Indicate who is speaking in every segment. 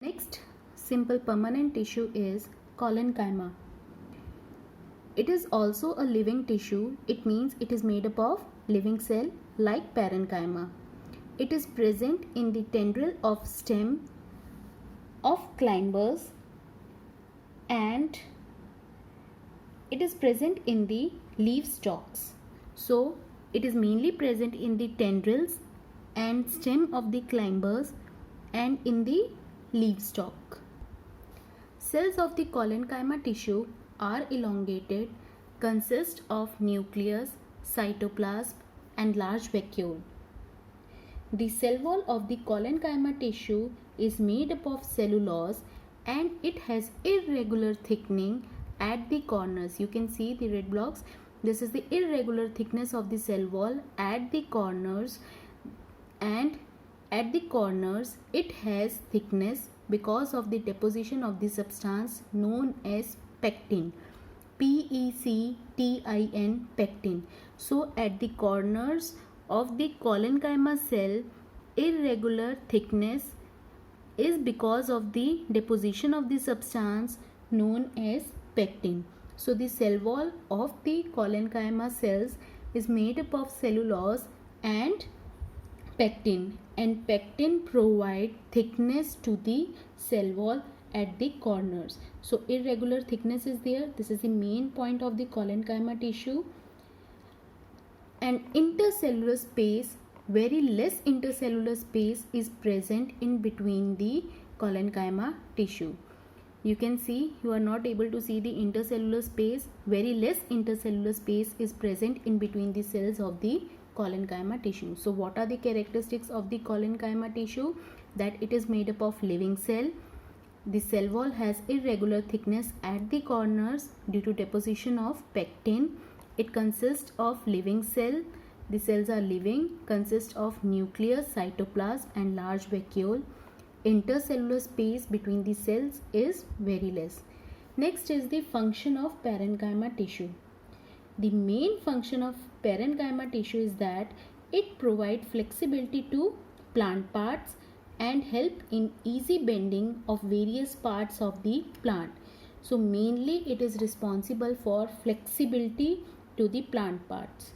Speaker 1: Next simple permanent tissue is collenchyma. It is also a living tissue. It means it is made up of living cell like parenchyma. It is present in the tendril of stem of climbers and it is present in the leaf stalks. So it is mainly present in the tendrils and stem of the climbers and in the leaf stalk. Cells of the collenchyma tissue are elongated, consist of nucleus, cytoplasm and large vacuole. The cell wall of the collenchyma tissue is made up of cellulose and it has irregular thickening at the corners. You can see the red blocks. This is the irregular thickness of the cell wall at the corners, and at the corners it has thickness because of the deposition of the substance known as pectin. PECTIN, pectin. So at the corners of the collenchyma cell, irregular thickness is because of the deposition of the substance known as pectin. So the cell wall of the collenchyma cells is made up of cellulose and pectin, and pectin provide thickness to the cell wall at the corners. So irregular thickness is there. This is the main point of the collenchyma tissue. And intercellular space, very less intercellular space is present in between the collenchyma tissue. You can see, you are not able to see the intercellular space. Very less intercellular space is present in between the cells of the collenchyma tissue. So what are the characteristics of the collenchyma tissue? That it is made up of living cell. The cell wall has irregular thickness at the corners due to deposition of pectin. It consists of living cell. The cells are living, consist of nucleus, cytoplasm and large vacuole. Intercellular space between the cells is very less. Next is the function of parenchyma tissue. The main function of parenchyma tissue is that it provides flexibility to plant parts and help in easy bending of various parts of the plant. So mainly it is responsible for flexibility to the plant parts.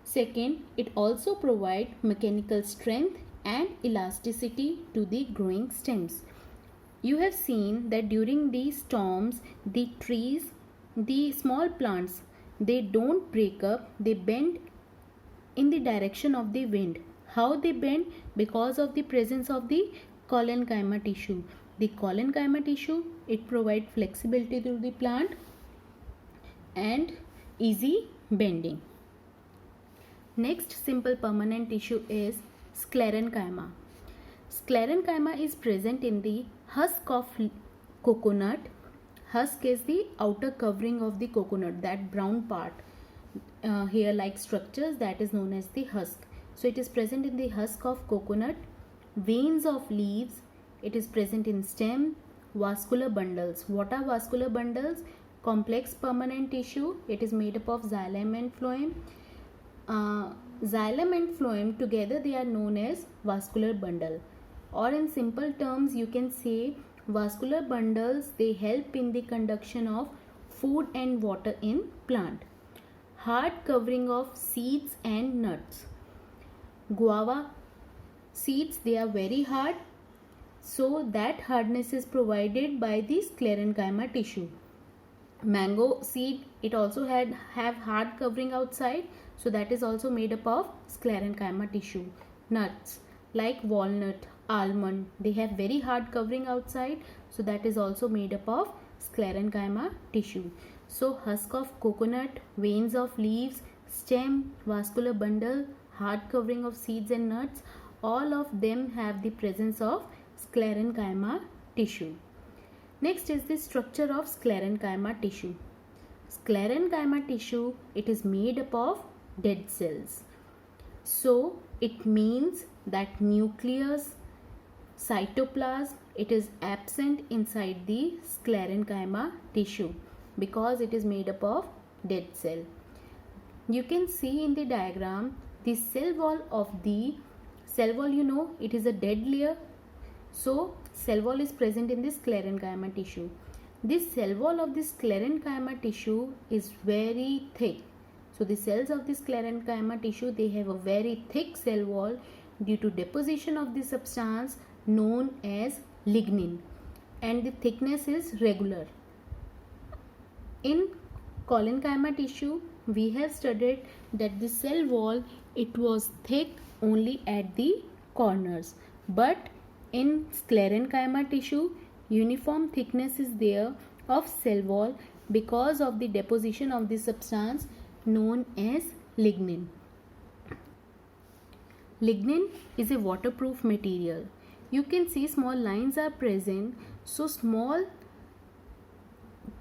Speaker 1: Second, it also provides mechanical strength and elasticity to the growing stems. You have seen that during the storms, the trees, the small plants, they don't break up, they bend in the direction of the wind. How they bend? Because of the presence of the collenchyma tissue. The collenchyma tissue, it provides flexibility to the plant and easy bending. Next simple permanent tissue is sclerenchyma. Sclerenchyma is present in the husk of coconut. Husk is the outer covering of the coconut, that brown part, hair-like structures, that is known as the husk. So it is present in the husk of coconut, veins of leaves. It is present in stem, vascular bundles. What are vascular bundles? Complex permanent tissue. It is made up of xylem and phloem. Xylem and phloem together, they are known as vascular bundle. Or in simple terms, you can say vascular bundles, they help in the conduction of food and water in plant. Hard covering of seeds and nuts. Guava seeds, they are very hard, so that hardness is provided by the sclerenchyma tissue. Mango seed, it also have hard covering outside, so that is also made up of sclerenchyma tissue. Nuts like walnut, almond, they have very hard covering outside, so that is also made up of sclerenchyma tissue. So husk of coconut, veins of leaves, stem, vascular bundle, hard covering of seeds and nuts, all of them have the presence of sclerenchyma tissue. Next is the structure of sclerenchyma tissue. Sclerenchyma tissue, it is made up of dead cells. So it means that nucleus, cytoplasm, it is absent inside the sclerenchyma tissue because it is made up of dead cell. You can see in the diagram the cell wall of the cell wall, it is a dead layer So cell wall is present in the sclerenchyma tissue. This cell wall of the sclerenchyma tissue is very thick. So the cells of the sclerenchyma tissue, they have a very thick cell wall due to deposition of the substance known as lignin, and the thickness is regular. In collenchyma tissue, we have studied that the cell wall, it was thick only at the corners, but in sclerenchyma tissue, uniform thickness is there of cell wall because of the deposition of the substance known as lignin. Lignin is a waterproof material. You can see small lines are present, so small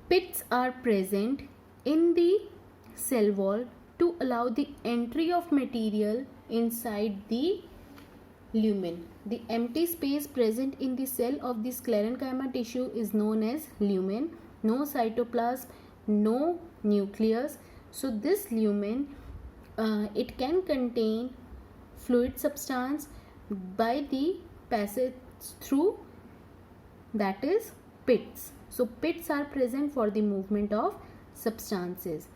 Speaker 1: pits are present in the cell wall to allow the entry of material inside the lumen. The empty space present in the cell of the sclerenchyma tissue is known as lumen. No cytoplasm, no nucleus. So this lumen, it can contain fluid substance by the passage through, that is pits. So pits are present for the movement of substances.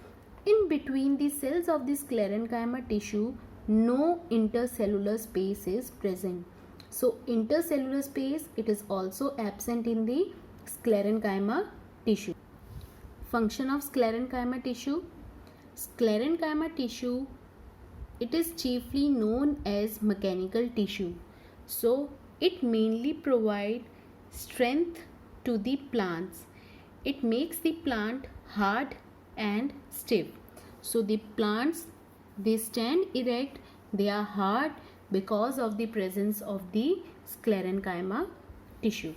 Speaker 1: In between the cells of the sclerenchyma tissue, no intercellular space is present. So intercellular space, it is also absent in the sclerenchyma tissue. Function of sclerenchyma tissue. Sclerenchyma tissue, it is chiefly known as mechanical tissue. So it mainly provides strength to the plants. It makes the plant hard and stiff. So the plants, they stand erect, they are hard because of the presence of the sclerenchyma tissue.